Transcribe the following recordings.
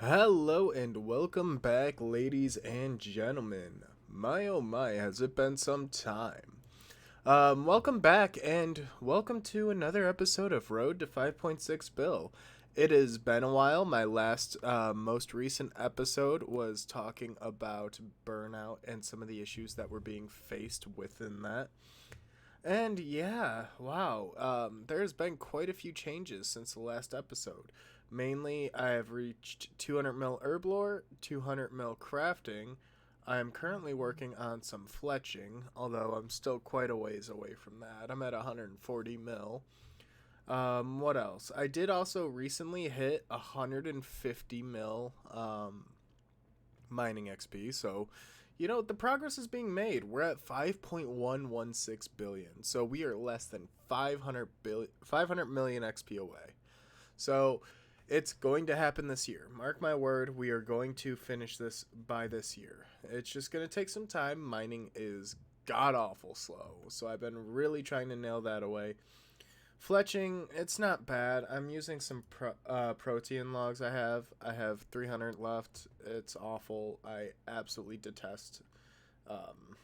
Hello and welcome back, ladies and gentlemen. My oh my, has it been some time? Welcome back and welcome to another episode of Road to 5.6 Bill. It has been a while. My last, most recent episode was talking about burnout and some of the issues that were being faced within that. And yeah, wow, there's been quite a few changes since the last episode. Mainly, I have reached 200 mil herblore, 200 mil crafting. I am currently working on some fletching, although I'm still quite a ways away from that. I'm at 140 mil. What else? I did also recently hit 150 mil mining XP. So, the progress is being made. We're at 5.116 billion. So we are less than 500 million XP away. So it's going to happen this year. Mark my word, we are going to finish this by this year. It's just going to take some time. Mining is god awful slow. So I've been really trying to nail that away. Fletching, it's not bad. I'm using some protein logs I have 300 left. It's awful. I absolutely detest um,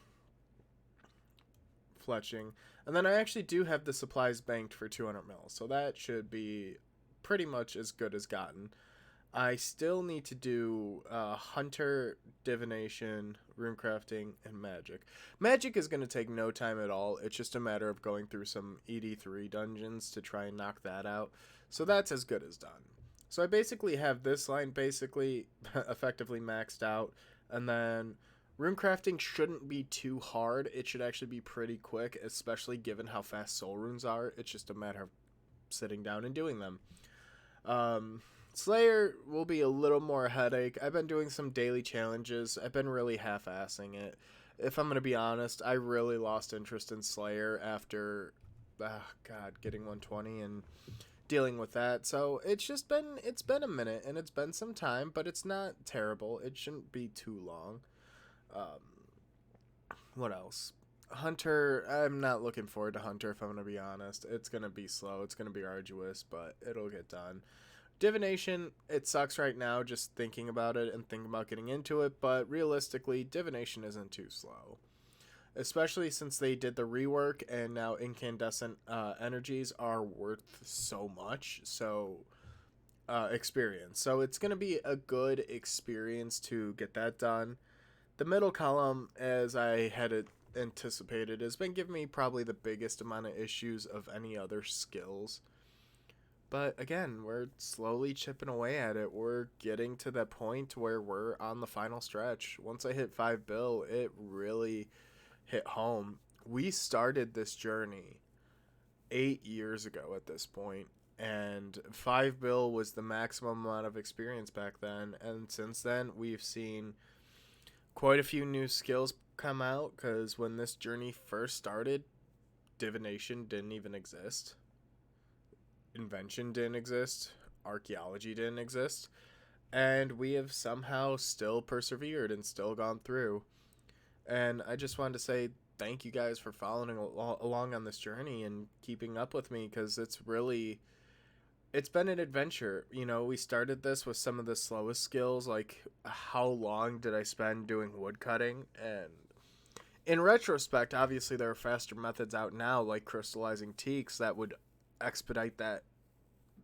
fletching. And then I actually do have the supplies banked for 200 mils. So that should be pretty much as good as gotten. I still need to do hunter, divination, runecrafting, and magic. Magic is going to take no time at all. It's just a matter of going through some ED3 dungeons to try and knock that out. So that's as good as done. So I basically have this line basically effectively maxed out, and then runecrafting shouldn't be too hard. It should actually be pretty quick, especially given how fast soul runes are. It's just a matter of sitting down and doing them. Um, Slayer will be a little more headache. I've been doing some daily challenges. I've been really half-assing it. If I'm going to be honest, I really lost interest in Slayer after, getting 120 and dealing with that. So it's been a minute and it's been some time, but it's not terrible. It shouldn't be too long. Um, what else? Hunter, I'm not looking forward to Hunter if I'm going to be honest. It's going to be slow. It's going to be arduous, but it'll get done. Divination, it sucks right now just thinking about it and thinking about getting into it, but realistically, Divination isn't too slow. Especially since they did the rework and now incandescent energies are worth so much. So, experience. So, it's going to be a good experience to get that done. The middle column, as I had anticipated, has been giving me probably the biggest amount of issues of any other skills. But again, we're slowly chipping away at it. We're getting to that point where we're on the final stretch. Once I hit 5 bill, it really hit home. We started this journey 8 years ago at this point, and 5 bill was the maximum amount of experience back then. And since then, we've seen quite a few new skills come out because when this journey first started, divination didn't even exist. Invention didn't exist, archaeology didn't exist, and we have somehow still persevered and still gone through. And I just wanted to say thank you guys for following along on this journey and keeping up with me because it's been an adventure. We started this with some of the slowest skills, like how long did I spend doing woodcutting? And in retrospect, obviously there are faster methods out now, like crystallizing teaks, that would expedite that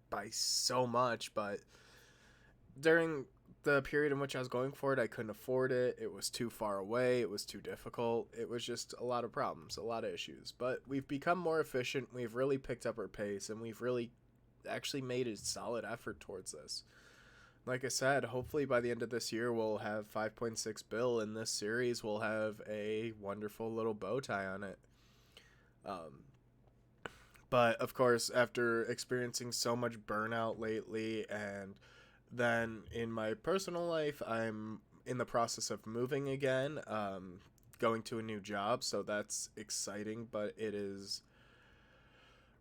by so much, but during the period in which I was going for it, I couldn't afford it. It was too far away. It was too difficult. It was just a lot of problems, a lot of issues. But we've become more efficient. We've really picked up our pace, and we've really actually made a solid effort towards this. Like I said, hopefully by the end of this year, we'll have 5.6 bill, and this series will have a wonderful little bow tie on it. Um, But of course, after experiencing so much burnout lately, and then in my personal life, I'm in the process of moving again, going to a new job. So that's exciting, but it is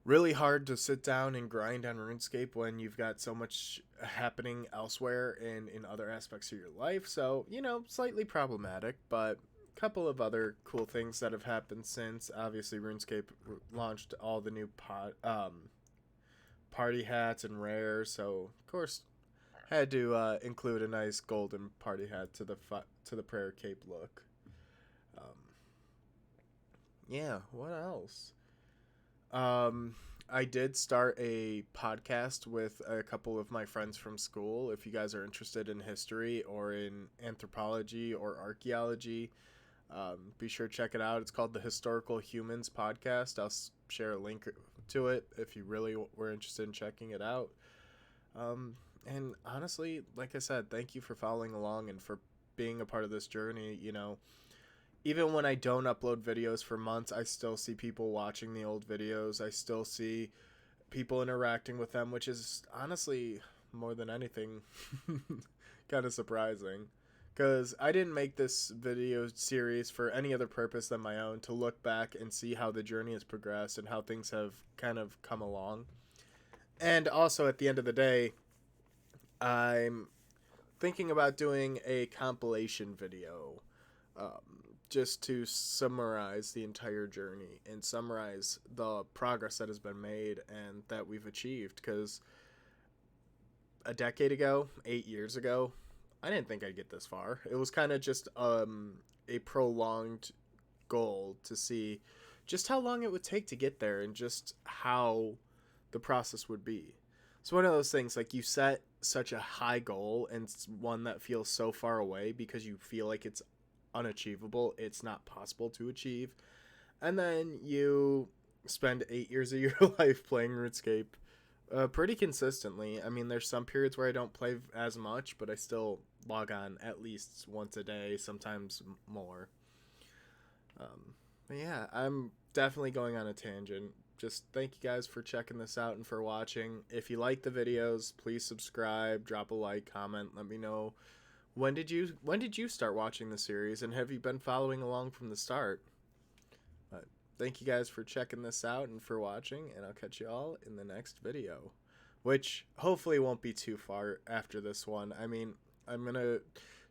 really hard to sit down and grind on RuneScape when you've got so much happening elsewhere and in other aspects of your life. So, slightly problematic, but couple of other cool things that have happened since. Obviously, RuneScape launched all the new party hats and rares. So, of course, Had to include a nice golden party hat to the prayer cape look. Um, yeah, what else? Um, I did start a podcast with a couple of my friends from school. If you guys are interested in history or in anthropology or archaeology, be sure to check it out. It's called the Historical Humans Podcast. I'll share a link to it if you really were interested in checking it out. And honestly, like I said, thank you for following along and for being a part of this journey. You know, even when I don't upload videos for months, I still see people watching the old videos. I still see people interacting with them, which is honestly more than anything kind of surprising. Because I didn't make this video series for any other purpose than my own, to look back and see how the journey has progressed and how things have kind of come along. And also, at the end of the day, I'm thinking about doing a compilation video, just to summarize the entire journey and summarize the progress that has been made and that we've achieved. Because a decade ago, 8 years ago, I didn't think I'd get this far. It was kind of just a prolonged goal to see just how long it would take to get there and just how the process would be. It's one of those things, like, you set such a high goal and it's one that feels so far away because you feel like it's unachievable, it's not possible to achieve. And then you spend 8 years of your life playing RuneScape pretty consistently. I mean, there's some periods where I don't play as much, but I still log on at least once a day, sometimes more. But yeah, I'm definitely going on a tangent. Just thank you guys for checking this out and for watching. If you like the videos, please subscribe, drop a like, comment, let me know when did you start watching the series, and have you been following along from the start? But thank you guys for checking this out and for watching, and I'll catch you all in the next video, which hopefully won't be too far after this one. I mean, I'm gonna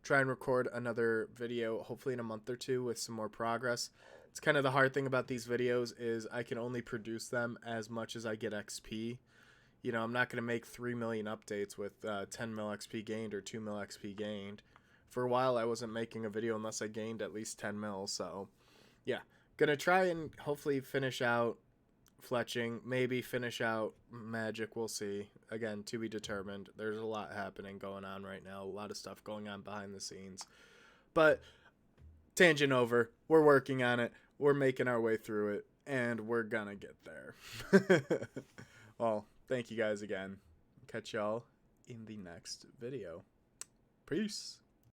try and record another video hopefully in a month or two with some more progress. It's kind of the hard thing about these videos is I can only produce them as much as I get XP. You know, I'm not going to make 3 million updates with 10 mil XP gained or 2 mil XP gained. For a while, I wasn't making a video unless I gained at least 10 mil. So, yeah. Going to try and hopefully finish out fletching. Maybe finish out magic. We'll see. Again, to be determined. There's a lot happening going on right now. A lot of stuff going on behind the scenes. But, tangent over. We're working on it. We're making our way through it. And we're gonna get there. Well, thank you guys again. Catch y'all in the next video. Peace.